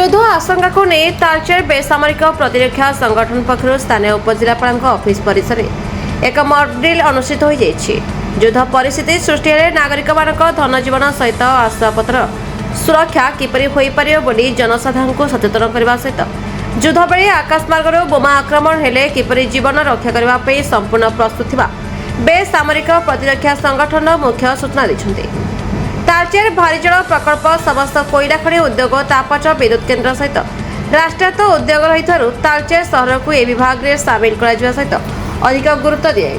ଯୁଦ୍ଧ ଆଶଙ୍କାକୁ ନେଇ ତାଳଚେର ବେସାମରିକ ପ୍ରତିରକ୍ଷା ସଂଗଠନ ପକ୍ଷରୁ ସ୍ଥାନୀୟ ଉପଜିଲ୍ଲାପାଳଙ୍କ ଅଫିସ ପରିସରରେ ଏକ ମକ୍ ଡ୍ରିଲ୍ ଅନୁଷ୍ଠିତ ହୋଇଯାଇଛି। ଯୁଦ୍ଧ ପରିସ୍ଥିତି ସୃଷ୍ଟି ହେଲେ ନାଗରିକମାନଙ୍କ ଧନଜୀବନ ସହିତ ଆସବାବପତ୍ର ସୁରକ୍ଷା କିପରି ହୋଇପାରିବ ବୋଲି ଜନସାଧାରଣଙ୍କୁ ସଚେତନ କରିବା ସହିତ ଯୁଦ୍ଧ ବେଳେ ଆକାଶମାର୍ଗରୁ ବୋମା ଆକ୍ରମଣ ହେଲେ କିପରି ଜୀବନ ରକ୍ଷା କରିବା ପାଇଁ ସମ୍ପୂର୍ଣ୍ଣ ପ୍ରସ୍ତୁତ ଥିବା ବେସାମରିକ ପ୍ରତିରକ୍ଷା ସଂଗଠନର ମୁଖ୍ୟ ସୂଚନା ଦେଇଛନ୍ତି। तालचेर भारीजल प्रकल्प समस्त कोईला खଣି उद्योग तापच विद्युत केन्द्र सहित राष्ट्रायत्त उद्योग रही तालचेर सहर को ए विभाग में सामिल करा सहित अधिक गुरुत्व दिया।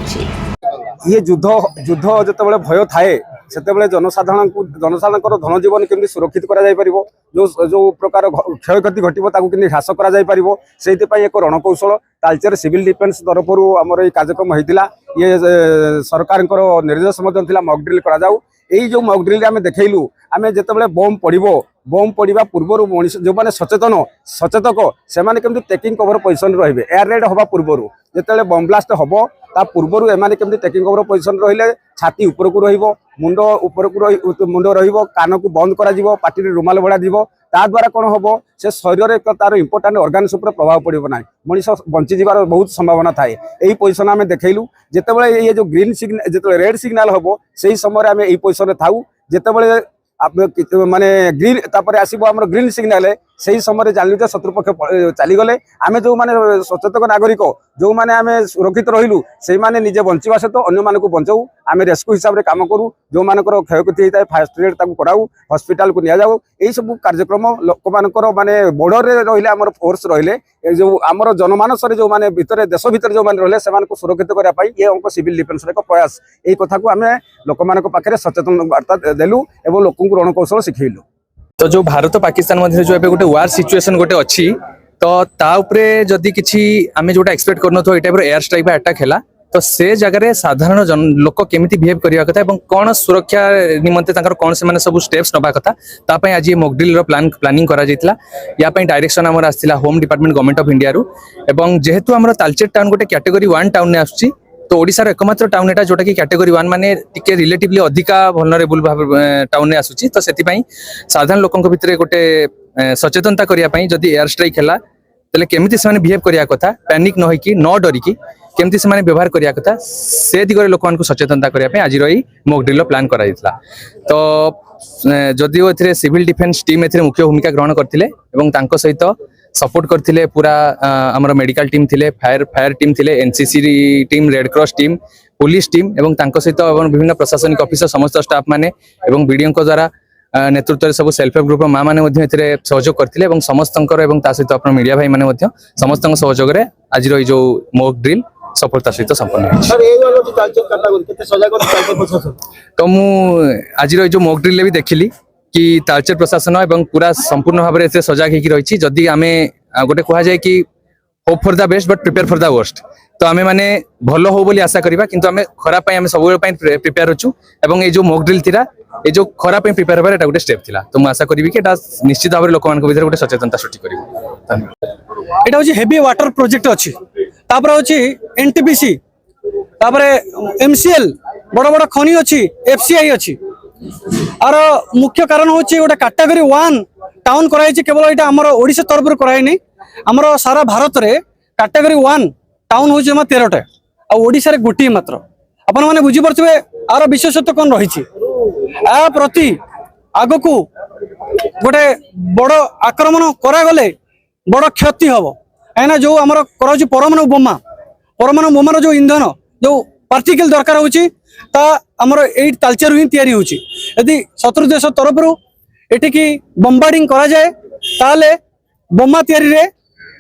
ये युद्ध जो भय थाए से जनसाधारण धन जीवन केमती सुरक्षित जो प्रकार क्षयक्षति घटो ह्रास कर एक रणकौशल तालचेर सिविल डिफेन्स तरफ आमर कार्यक्रम होता ये सरकार निर्देश मक ड्रिल कर यही जो मक ड्रिल आम देखलु आम जिते बम पड़ा पूर्व मनीष जो मैंने सचेतक से केमती टेकिंग कवर पोजिशन रे एयर रेड हवा पूर्व जिते बम ब्लास्ट हम ता पूर्व एम केमती टेकिंग कवर पोजिशन रही छाती उपरकू मुंड उपरकू मुंड कान को बंद करा पार्टी रुमाल भड़ा द्वारा कौन हम से शरीर तार इंपोर्टाट अर्गान्स प्रभाव पड़ो ना मनीष बंचीजार बहुत संभावना थाए यही पोजिशन आम देखलु जिते ये जो ग्रीन सिग्नाल जो रेड सिग्नाल हम से समय आम यही पोजिशन था जिते माने ग्रीन तापर आसीबो हमर ग्रीन सिग्नल सही समय जानलु शत्रुपक्ष चलीगले आम जो माने सचेतक नागरिक जो माने आम सुरक्षित रहिलु से माने निजे बंचवा सहित अन्य मानक बंचाऊ आम रेस्क्यू हिसाब से कम करूँ जो मानकर क्षयक्षति होता है फास्ट एड कराऊ हॉस्पिटल को नि जाऊ यही सब कार्यक्रम लोक मानकर माने बॉर्डर रे रहिले आमर फोर्स रहिले जो आमर जनमानस जो माने भितर देश भितर जो माने रहिले सेमान को सुरक्षित करबा पई ये हमको सिविल डिफेन्स रे प्रयास एही कथा को आम लोक मानक पाखरे सचेतन वार्ता देलु एवं लोक रणकौशल शिखेलु। तो जो भारत पाकिस्तान मध्य जो गोटे वार सिचुएशन गोटे अच्छी तो ता उपरे जदि किछि आमे जोटा एक्सपेक्ट करनो तो ए टाइप रो एयर स्ट्राइक बा अटैक हैला तो से जगह साधारण लोक केमिति बिहेव करिया कथा एवं कोन सुरक्षा निमंते तांकर कोन से माने सब स्टेप्स नबा कथा ता पई आज ये मॉक ड्रिल रो प्लानिंग करा जायतिला या पई डायरेक्शन हमर आस्तिला home department government of India रु एवं जेहेतु हमर तालचेर टाउन गोटे कैटेगरी 1 टाउन ने आछी तो ओडिसा रो एकमात्र टाउन एटा जोटा कि कैटेगरी 1 माने टिके रिलेटिवली अधिका वल्नरेबल टाउन ने आसुची तो सेति पई साधारण लोकन भितर गोटे सचेतनता करिया पई जदि एयर स्ट्राइक हैला तले केमिति से माने बिहेव करिया कथा पैनिक न होइकी न डरिकी केमिति से माने व्यवहार करिया कथा से दिगरे लोकन को सचेतनता करिया पई आज रही मॉक ड्रिल प्लान करा दितला। तो जदिओ एथिरे सिविल डिफेन्स टीम एथिरे मुख्य भूमिका ग्रहण करथिले एवं तांको सहित सपोर्ट करथिले पूरा हमर मेडिकल टीम थिले फायर टीम थिले NCC team red cross team police team एवं तांको सहित विभिन्न प्रशासनिक ऑफिसर समस्त स्टाफ माने एवं बीडीओ को द्वारा नेतृत्व सब सेल्फ हेल्प ग्रुप माँ मैंने सहयोग करते समस्त सहित अपना मीडिया भाई मैंने समस्त सहयोग में आज जो मॉक ड्रिल सफलता सहित संपन्न तो मुझे जो मॉक ड्रिल भी देखिली कि तालचेर प्रशासन एवं पूरा संपूर्ण भाव में सजग होती जदि आम गोटे कह जाए कि hope for the best but prepare for the worst तो आमे माने भलो हो बोली आशा करिबा किंतु आमे खराब पई आमे सब पई प्रिपेयर होचु एवं ए जो मॉक ड्रिल थिला ए जो खराब पई प्रिपेयर होबा एटा गोटे स्टेप थिला तो म आशा करिबी कि एटा निश्चित भाव रे लोक मान को भीतर गोटे सचेतनता सृष्टि करिवो। धन्यवाद। एटा होची हेवी वाटर प्रोजेक्ट अछि तापर होची एनटीपीसी तापर एमसीएल बड़ बड़ खनि अछि एफसीआई अछि आर मुख्य कारण होची गोटे कैटेगरी 1 टाउन कराई छि केवल एटा हमर ओडिसा तरफ रे कराई नै हमर सारा भारत रे कैटेगरी 1 टाउन हो 13टा आ ओडिसा रे गोटी मात्र अपन माने बुझी परथिबे आर विशेषत्व कोन रही आ प्रति आगो को गोटे बड़ आक्रमण करा गले बड़ क्षति हबो एना जो हमर करा परमाणु बोमा जो ईंधन जो पार्टिकल दरकार होची ता हमर 8 तालचेर ही तयारी होची यदि शत्रु देश तरफ रु एठी की बम्बार्डिंग करा जाए ताले बोमा तयारी रे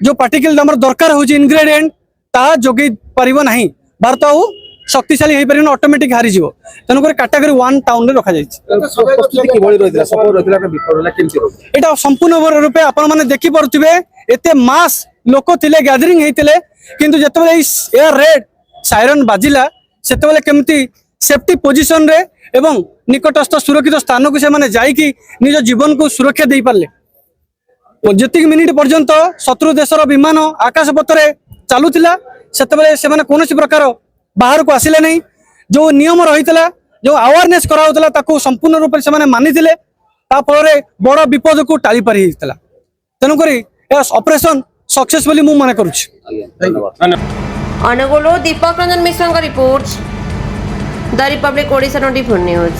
जो पार्टिकल हमर दरकार होची इनग्रेडिएंट ता जोगी परिबो नाही भारत आउ शक्तिशाली हे परिबो ऑटोमेटिक हारि जिवो तनो कर कैटेगरी 1 टाउन रे रखा जायछि प्रस्तुति कि बळी रहिला सपोर्ट रहिला के विफल केमति एटा संपूर्ण रूपे आपण माने देखि परथिबे एते मास लोक थिले गैदरिंग हेतिले किंतु जतबे एयर रेड सायरन बाजिला सेतबे केमति सेफ्टी पोजीशन रे एवं निकटस्थ सुरक्षित स्थान को से माने जाई कि निज जीवन को सुरक्षा दे पारले जति मिनिट पर्यंत शत्रु देशर विमान आकाश पथरे चलुला सेतबे से माने कोनोसी प्रकार बाहर को आसिले नहीं जो नियम रहितला जो अवेयरनेस कराउतला ताको संपूर्ण रूप से माने मानिथिले ता फल बड़ विपद को टाली पारि हितला तेणुक ऑपरेशन सक्सेसफुली मु मन करुच्ची। Angul Deepak Ranjan Mishra report the Republic Odisha 24 news.